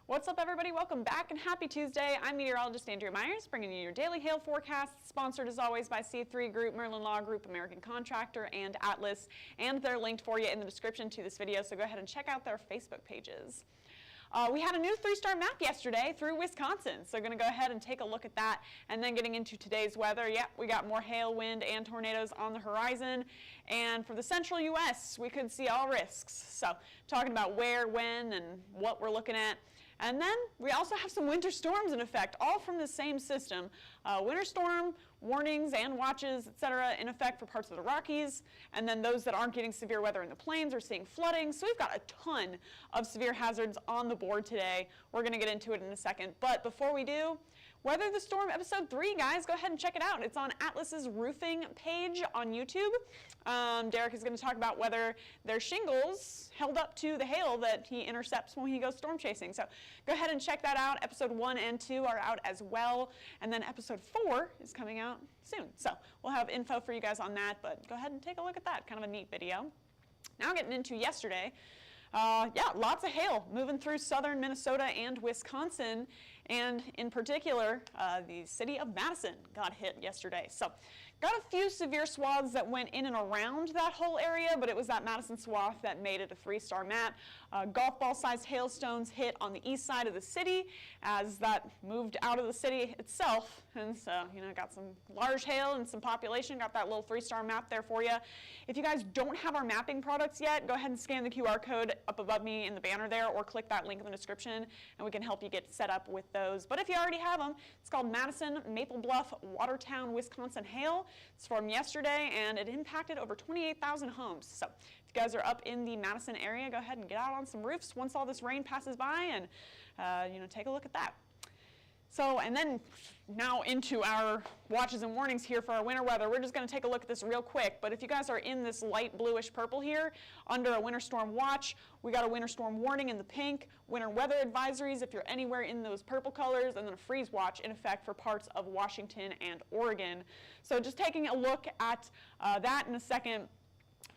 What's up, everybody? Welcome back and happy Tuesday. I'm meteorologist Andrea Myers, bringing you your daily hail forecast, sponsored as always by C3 Group, Merlin Law Group, American Contractor, and Atlas. And they're linked for you in the description to this video, so go ahead and check out their Facebook pages. We had a new 3-star map yesterday through Wisconsin, so going to go ahead and take a look at that. And then getting into today's weather, we got more hail, wind, and tornadoes on the horizon. And for the central U.S., we could see all risks. So talking about where, when, and what we're looking at. And then we also have some winter storms in effect, all from the same system. Winter storm warnings and watches, etc., in effect for parts of the Rockies. And then those that aren't getting severe weather in the plains are seeing flooding. So we've got a ton of severe hazards on the board today. We're going to get into it in a second. But before we do, Weather the Storm Episode 3, guys, go ahead and check it out. It's on Atlas's roofing page on YouTube. Derek is going to talk about whether their shingles held up to the hail that he intercepts when he goes storm chasing. So go ahead and check that out. Episode 1 and 2 are out as well. And then Episode 4 is coming out soon. So we'll have info for you guys on that, but go ahead and take a look at that. Kind of a neat video. Now getting into yesterday. Lots of hail moving through southern Minnesota and Wisconsin, and in particular, the city of Madison got hit yesterday. So got a few severe swaths that went in and around that whole area, but it was that Madison swath that made it a 3-star map. Golf ball-sized hailstones hit on the east side of the city as that moved out of the city itself. And so, got some large hail and some population. Got that little 3-star map there for you. If you guys don't have our mapping products yet, go ahead and scan the QR code up above me in the banner there, or click that link in the description, and we can help you get set up with those. But if you already have them, it's called Madison, Maple Bluff, Watertown, Wisconsin hail. It's from yesterday, and it impacted over 28,000 homes. So if you guys are up in the Madison area, go ahead and get out on some roofs once all this rain passes by, and take a look at that. So, and then now into our watches and warnings here for our winter weather. We're just going to take a look at this real quick. But if you guys are in this light bluish purple here, under a winter storm watch, we got a winter storm warning in the pink, winter weather advisories if you're anywhere in those purple colors, and then a freeze watch in effect for parts of Washington and Oregon. So just taking a look at that in a second.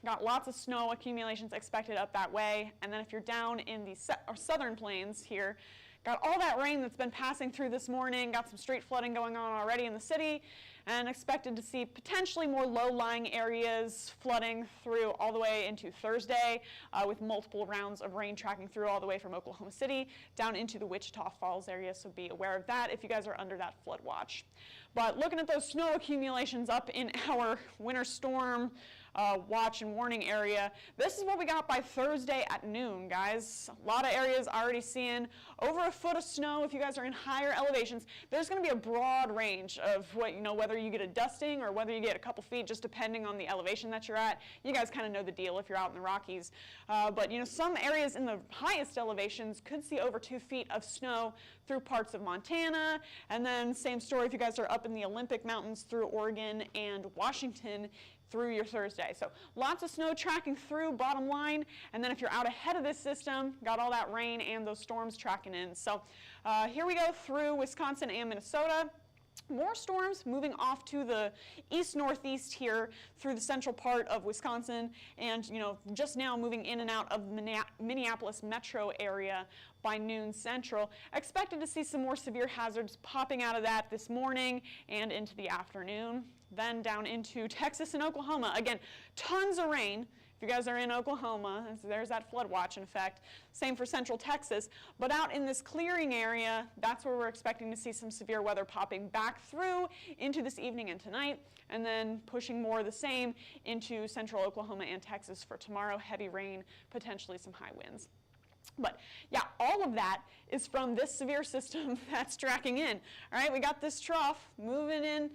Got lots of snow accumulations expected up that way. And then if you're down in the southern plains here, got all that rain that's been passing through this morning, got some street flooding going on already in the city, and expected to see potentially more low-lying areas flooding through all the way into Thursday, with multiple rounds of rain tracking through all the way from Oklahoma City down into the Wichita Falls area, so be aware of that if you guys are under that flood watch. But looking at those snow accumulations up in our winter storm watch and warning area, this is what we got by Thursday at noon, guys. A lot of areas already seeing over a foot of snow. If you guys are in higher elevations, there's going to be a broad range of what, whether you get a dusting or whether you get a couple feet, just depending on the elevation that you're at. You guys kind of know the deal if you're out in the Rockies. But some areas in the highest elevations could see over 2 feet of snow through parts of Montana. And then same story if you guys are up in the Olympic Mountains through Oregon and Washington through your Thursday. So lots of snow tracking through, bottom line. And then if you're out ahead of this system, got all that rain and those storms tracking in. So here we go through Wisconsin and Minnesota. More storms moving off to the east-northeast here through the central part of Wisconsin, and just now moving in and out of the Minneapolis metro area by noon central. Expected to see some more severe hazards popping out of that this morning and into the afternoon. Then down into Texas and Oklahoma. Again, tons of rain. If you guys are in Oklahoma, there's that flood watch in effect. Same for central Texas. But out in this clearing area, that's where we're expecting to see some severe weather popping back through into this evening and tonight, and then pushing more of the same into central Oklahoma and Texas for tomorrow. Heavy rain, potentially some high winds. But yeah, all of that is from this severe system that's tracking in. All right, we got this trough moving in,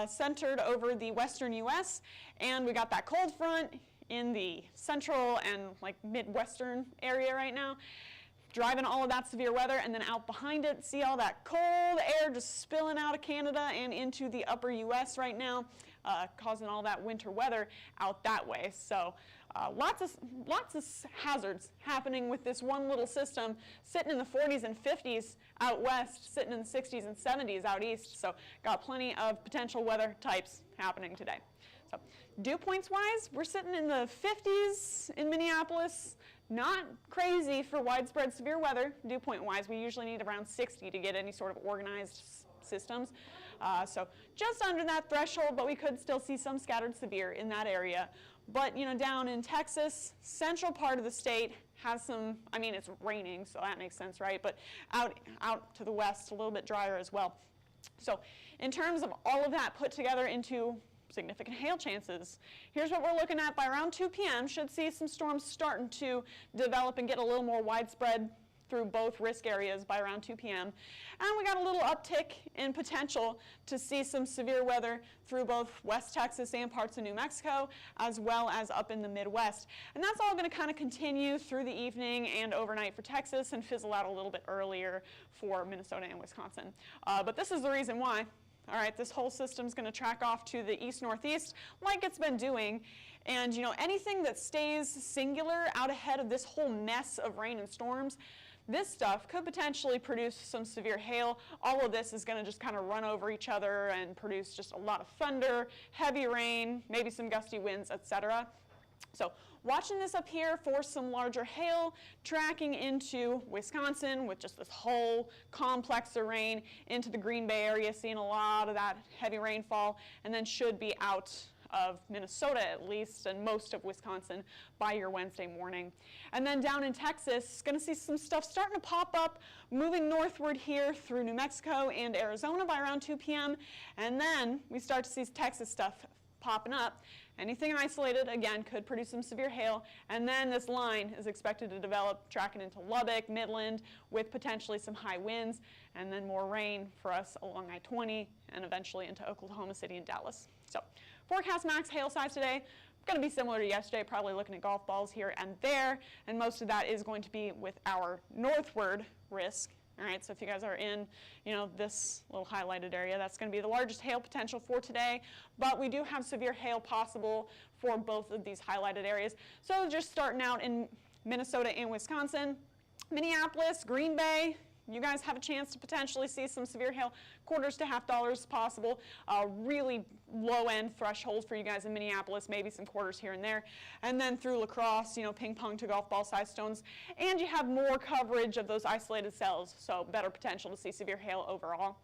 centered over the western U.S., and we got that cold front in the central and midwestern area right now. driving all of that severe weather, and then out behind it, see all that cold air just spilling out of Canada and into the upper U.S. right now, causing all that winter weather out that way. So lots of hazards happening with this one little system sitting in the 40s and 50s out west, sitting in the 60s and 70s out east. So got plenty of potential weather types happening today. So dew points wise, we're sitting in the 50s in Minneapolis. Not crazy for widespread severe weather. Dew point wise, we usually need around 60 to get any sort of organized systems. So just under that threshold, but we could still see some scattered severe in that area. But, you know, down in Texas, central part of the state has some, I mean, it's raining, so that makes sense, right? But out to the west, a little bit drier as well. So in terms of all of that put together into significant hail chances, here's what we're looking at by around 2 p.m. Should see some storms starting to develop and get a little more widespread through both risk areas by around 2 p.m. And we got a little uptick in potential to see some severe weather through both West Texas and parts of New Mexico, as well as up in the Midwest. And that's all going to kind of continue through the evening and overnight for Texas and fizzle out a little bit earlier for Minnesota and Wisconsin. But this is the reason why. All right, this whole system's going to track off to the east-northeast like it's been doing. And, you know, anything that stays singular out ahead of this whole mess of rain and storms, this stuff could potentially produce some severe hail. All of this is going to just kind of run over each other and produce just a lot of thunder, heavy rain, maybe some gusty winds, etc. So watching this up here for some larger hail, tracking into Wisconsin with just this whole complex of rain into the Green Bay area, seeing a lot of that heavy rainfall, and then should be out of Minnesota at least, and most of Wisconsin by your Wednesday morning. And then down in Texas, going to see some stuff starting to pop up, moving northward here through New Mexico and Arizona by around 2 p.m. And then we start to see Texas stuff popping up. Anything isolated, again, could produce some severe hail. And then this line is expected to develop, tracking into Lubbock, Midland, with potentially some high winds, and then more rain for us along I-20 and eventually into Oklahoma City and Dallas. So forecast max hail size today, going to be similar to yesterday, probably looking at golf balls here and there, and most of that is going to be with our northward risk. All right, so if you guys are in, you know, this little highlighted area, that's going to be the largest hail potential for today, but we do have severe hail possible for both of these highlighted areas. So just starting out in Minnesota and Wisconsin, Minneapolis, Green Bay, you guys have a chance to potentially see some severe hail, quarters to $50 possible. Really low-end threshold for you guys in Minneapolis, maybe some quarters here and there. And then through La Crosse, you know, ping pong to golf ball size stones. And you have more coverage of those isolated cells, so better potential to see severe hail overall.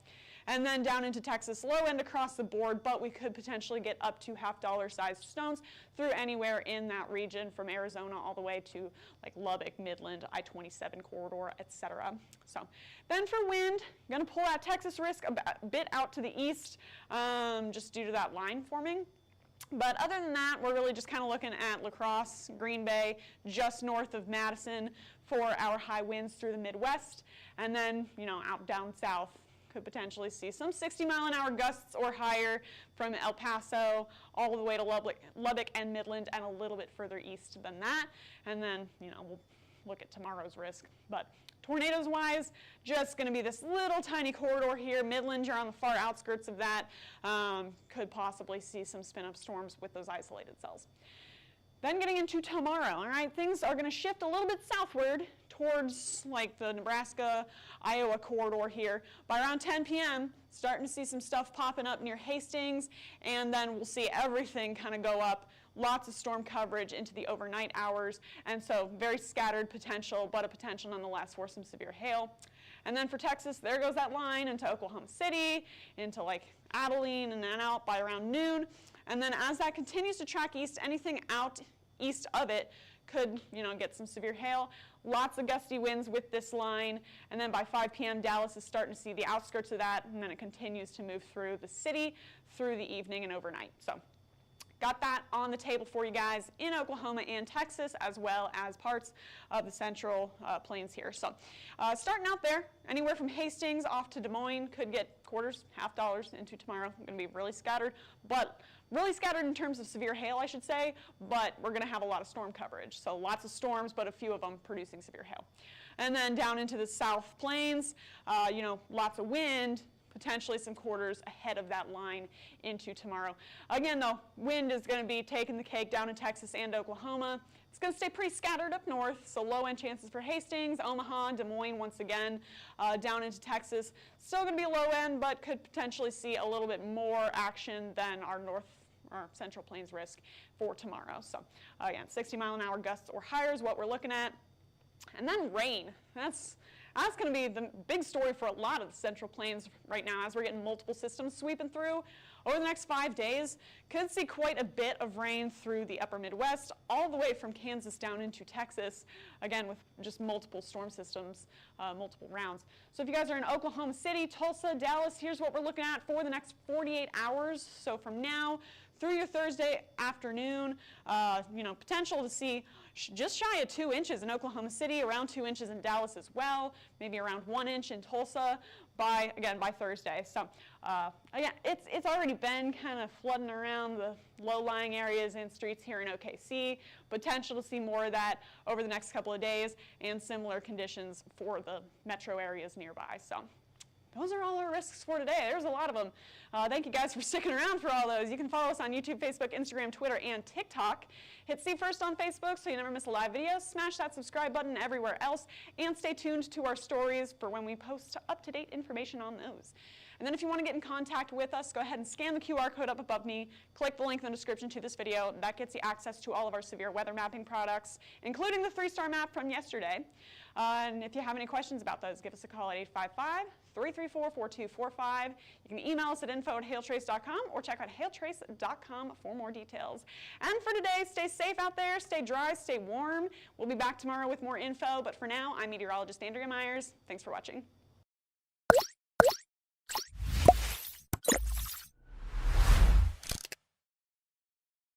And then down into Texas, low end across the board, but we could potentially get up to $50 sized stones through anywhere in that region from Arizona all the way to like Lubbock, Midland, I-27 corridor, etc. So then for wind, I'm going to pull that Texas risk a bit out to the east just due to that line forming. But other than that, we're really just kind of looking at La Crosse, Green Bay, just north of Madison for our high winds through the Midwest. And then, you know, out down south, could potentially see some 60-mile-an-hour gusts or higher from El Paso all the way to Lubbock and Midland, and a little bit further east than that. And then, you know, we'll look at tomorrow's risk. But tornadoes-wise, just going to be this little tiny corridor here. Midland, you're on the far outskirts of that. Could possibly see some spin-up storms with those isolated cells. Then getting into tomorrow, all right, things are going to shift a little bit southward towards like the Nebraska-Iowa corridor here. By around 10 p.m., starting to see some stuff popping up near Hastings, and then we'll see everything kind of go up. Lots of storm coverage into the overnight hours, and so very scattered potential, but a potential nonetheless for some severe hail. And then for Texas, there goes that line into Oklahoma City, into like Abilene, and then out by around noon. And then as that continues to track east, anything out east of it could, you know, get some severe hail. Lots of gusty winds with this line. And then by 5 p.m., Dallas is starting to see the outskirts of that, and then it continues to move through the city through the evening and overnight. So got that on the table for you guys in Oklahoma and Texas, as well as parts of the central plains here. So starting out there, anywhere from Hastings off to Des Moines, could get quarters, half dollars into tomorrow. Going to be really scattered, but really scattered in terms of severe hail, I should say, but we're going to have a lot of storm coverage. So lots of storms, but a few of them producing severe hail. And then down into the South Plains, lots of wind, potentially some quarters ahead of that line into tomorrow. Again, though, wind is going to be taking the cake down in Texas and Oklahoma. It's going to stay pretty scattered up north, so low end chances for Hastings, Omaha, Des Moines once again, down into Texas. Still going to be low end, but could potentially see a little bit more action than our Central Plains risk for tomorrow. So again, 60-mile-an-hour gusts or higher is what we're looking at. And then rain. That's going to be the big story for a lot of the Central Plains right now as we're getting multiple systems sweeping through. Over the next 5 days, could see quite a bit of rain through the upper Midwest, all the way from Kansas down into Texas, again with just multiple storm systems, multiple rounds. So if you guys are in Oklahoma City, Tulsa, Dallas, here's what we're looking at for the next 48 hours. So from now through your Thursday afternoon, potential to see just shy of 2 inches in Oklahoma City, around 2 inches in Dallas as well, maybe around 1 inch in Tulsa by Thursday. So again, it's already been kind of flooding around the low-lying areas and streets here in OKC. Potential to see more of that over the next couple of days, and similar conditions for the metro areas nearby. So those are all our risks for today. There's a lot of them. Thank you guys for sticking around for all those. You can follow us on YouTube, Facebook, Instagram, Twitter, and TikTok. Hit See First on Facebook so you never miss a live video. Smash that subscribe button everywhere else. And stay tuned to our stories for when we post up-to-date information on those. And then if you want to get in contact with us, go ahead and scan the QR code up above me. Click the link in the description to this video. That gets you access to all of our severe weather mapping products, including the 3-star map from yesterday. And if you have any questions about those, give us a call at 855-334-4245. You can email us at info@hailtrace.com or check out hailtrace.com for more details. And for today, stay safe out there, stay dry, stay warm. We'll be back tomorrow with more info, but for now, I'm meteorologist Andrea Myers. Thanks for watching.